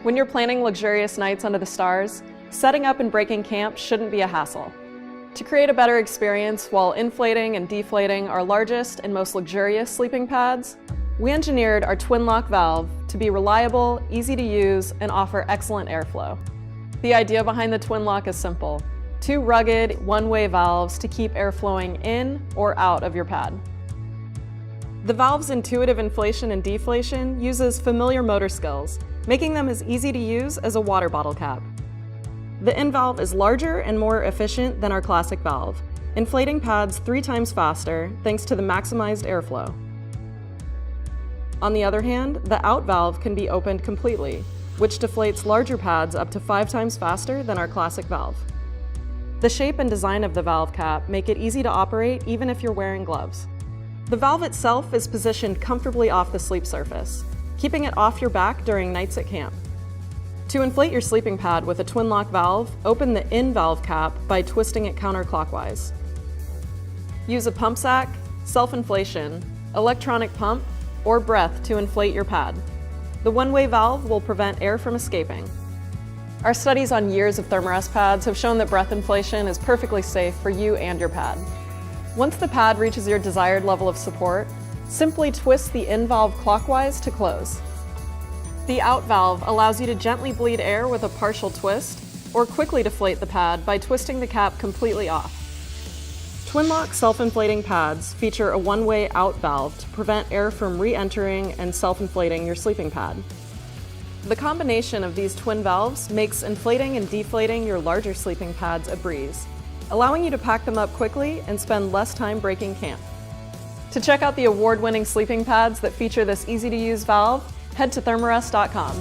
When you're planning luxurious nights under the stars, setting up and breaking camp shouldn't be a hassle. To create a better experience while inflating and deflating our largest and most luxurious sleeping pads, we engineered our TwinLock valve to be reliable, easy to use, and offer excellent airflow. The idea behind the TwinLock is simple: 2 rugged, one-way valves to keep air flowing in or out of your pad. The valve's intuitive inflation and deflation uses familiar motor skills, making them as easy to use as a water bottle cap. The in valve is larger and more efficient than our classic valve, inflating pads 3 times faster thanks to the maximized airflow. On the other hand, the out valve can be opened completely, which deflates larger pads up to 5 times faster than our classic valve. The shape and design of the valve cap make it easy to operate even if you're wearing gloves. The valve itself is positioned comfortably off the sleep surface, keeping it off your back during nights at camp. To inflate your sleeping pad with a TwinLock valve, open the in valve cap by twisting it counterclockwise. Use a pump sack, self-inflation, electronic pump, or breath to inflate your pad. The one-way valve will prevent air from escaping. Our studies on years of Therm pads have shown that breath inflation is perfectly safe for you and your pad. Once the pad reaches your desired level of support, simply twist the in valve clockwise to close. The out valve allows you to gently bleed air with a partial twist, or quickly deflate the pad by twisting the cap completely off. TwinLock self-inflating pads feature a one-way out valve to prevent air from re-entering and self-inflating your sleeping pad. The combination of these twin valves makes inflating and deflating your larger sleeping pads a breeze, allowing you to pack them up quickly and spend less time breaking camp. To check out the award-winning sleeping pads that feature this easy-to-use valve, head to thermarest.com.